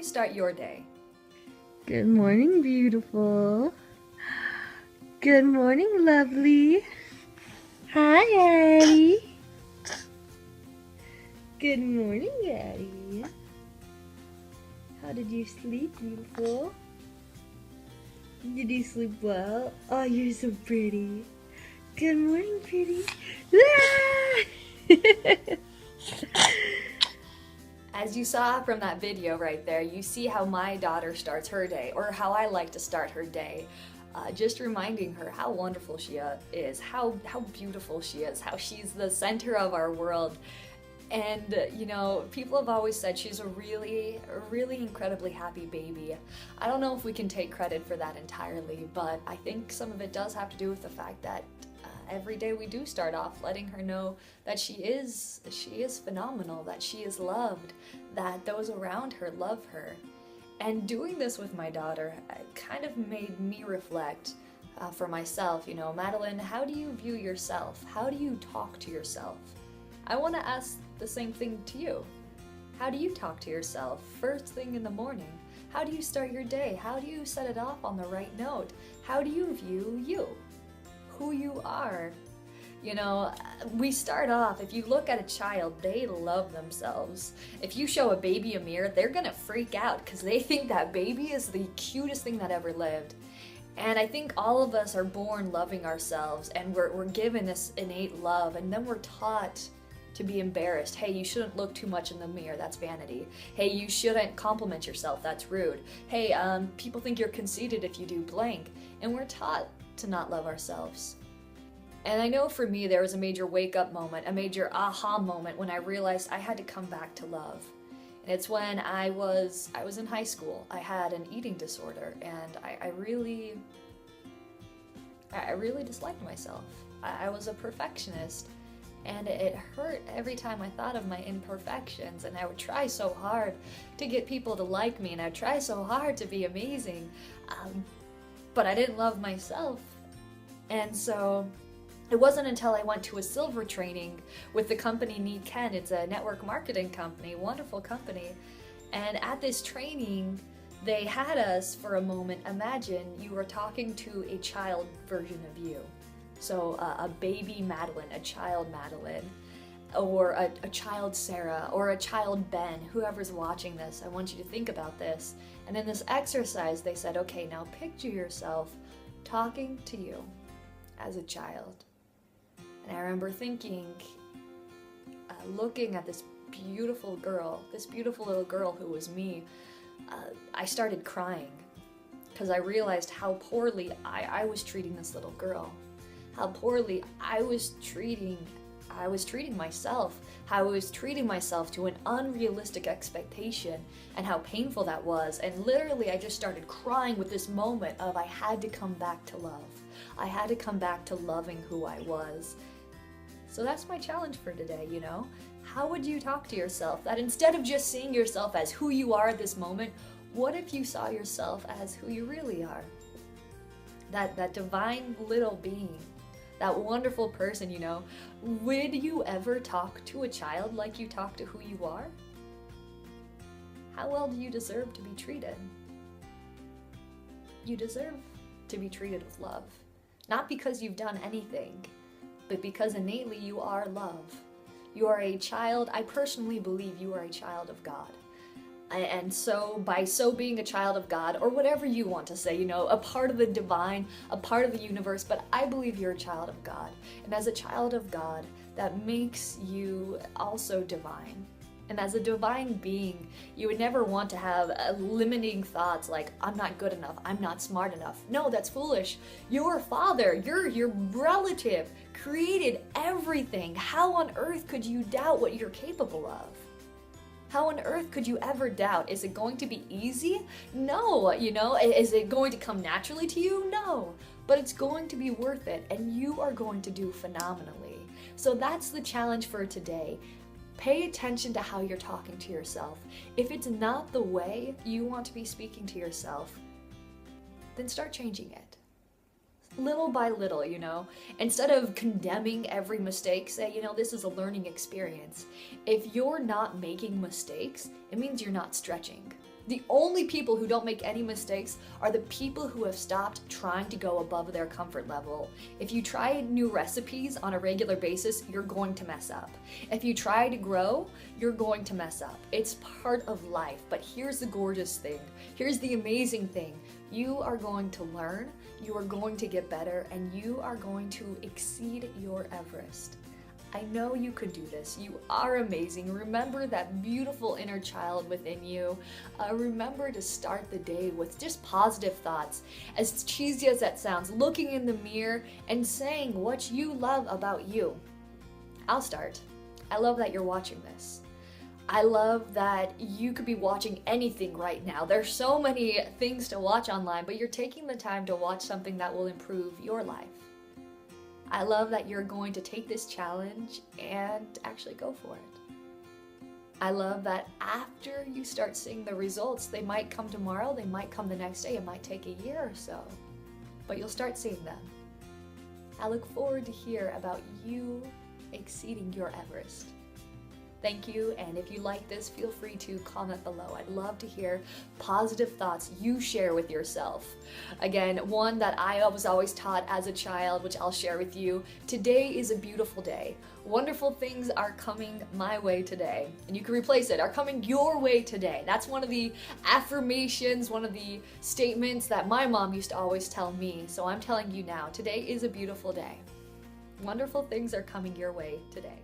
start your day? Good morning, beautiful. Good morning, lovely. Hi, Addie. Good morning, Addie. How did you sleep, beautiful? Did you sleep well? Oh, you're so pretty. Good morning, pretty. As you saw from that video right there, you see how my daughter starts her day, or how I like to start her day. Just reminding her how wonderful she is, how beautiful she is, how she's the center of our world. And, people have always said she's a really incredibly happy baby. I don't know if we can take credit for that entirely, but I think some of it does have to do with the fact that every day we do start off letting her know that she is phenomenal, that she is loved, that those around her love her. And doing this with my daughter kind of made me reflect for myself. Madeline, how do you view yourself? How do you talk to yourself? I want to ask the same thing to you. How do you talk to yourself first thing in the morning? How do you start your day? How do you set it off on the right note? How do you view you? Who you are? We start off, if you look at a child, they love themselves. If you show a baby a mirror, they're gonna freak out because they think that baby is the cutest thing that ever lived. And I think all of us are born loving ourselves, and we're given this innate love, and then we're taught to be embarrassed. Hey, you shouldn't look too much in the mirror, that's vanity. Hey, you shouldn't compliment yourself, that's rude. Hey, people think you're conceited if you do blank. And we're taught to not love ourselves. And I know for me there was a major wake-up moment, a major aha moment when I realized I had to come back to love. And it's when I was in high school. I had an eating disorder, and I really disliked myself. I was a perfectionist, and it hurt every time I thought of my imperfections, and I would try so hard to get people to like me, and I'd try so hard to be amazing, but I didn't love myself. And so it wasn't until I went to a silver training with the company Need Ken. It's a network marketing company, wonderful company. And at this training, they had us for a moment imagine you were talking to a child version of you. So a baby Madeline, a child Madeline, or a child Sarah, or a child Ben, whoever's watching this. I want you to think about this. And in this exercise, they said, okay, now picture yourself talking to you as a child. And I remember thinking, looking at this beautiful little girl who was me, I started crying because I realized how poorly I was treating this little girl, how poorly I was treating myself, how I was treating myself to an unrealistic expectation, and how painful that was. And literally I just started crying with this moment of I had to come back to love. I had to come back to loving who I was. So that's my challenge for today, How would you talk to yourself? That instead of just seeing yourself as who you are at this moment, what if you saw yourself as who you really are? That divine little being, that wonderful person, Would you ever talk to a child like you talk to who you are? How well do you deserve to be treated? You deserve to be treated with love. Not because you've done anything, but because innately you are love. You are a child. I personally believe you are a child of God. And so by being a child of God, or whatever you want to say, a part of the divine, a part of the universe, but I believe you're a child of God. And as a child of God, that makes you also divine. And as a divine being, you would never want to have limiting thoughts like, I'm not good enough, I'm not smart enough. No, that's foolish. Your father, your relative, created everything. How on earth could you doubt what you're capable of? How on earth could you ever doubt? Is it going to be easy? No, is it going to come naturally to you? No, but it's going to be worth it, and you are going to do phenomenally. So that's the challenge for today. Pay attention to how you're talking to yourself. If it's not the way you want to be speaking to yourself, then start changing it. little by little, you know? Instead of condemning every mistake, say, you know, this is a learning experience. If you're not making mistakes, it means you're not stretching. The only people who don't make any mistakes are the people who have stopped trying to go above their comfort level. If you try new recipes on a regular basis, you're going to mess up. If you try to grow, you're going to mess up. It's part of life. But here's the gorgeous thing. Here's the amazing thing. You are going to learn, you are going to get better, and you are going to exceed your Everest. I know you could do this. You are amazing. Remember that beautiful inner child within you. Remember to start the day with just positive thoughts. As cheesy as that sounds, looking in the mirror and saying what you love about you. I'll start. I love that you're watching this. I love that you could be watching anything right now. There's so many things to watch online, but you're taking the time to watch something that will improve your life. I love that you're going to take this challenge and actually go for it. I love that after you start seeing the results, they might come tomorrow, they might come the next day, it might take a year or so, but you'll start seeing them. I look forward to hear about you exceeding your Everest. Thank you, and if you like this, feel free to comment below. I'd love to hear positive thoughts you share with yourself. Again, one that I was always taught as a child, which I'll share with you. Today is a beautiful day. Wonderful things are coming my way today. And you can replace it, are coming your way today. That's one of the affirmations, one of the statements that my mom used to always tell me. So I'm telling you now, today is a beautiful day. Wonderful things are coming your way today.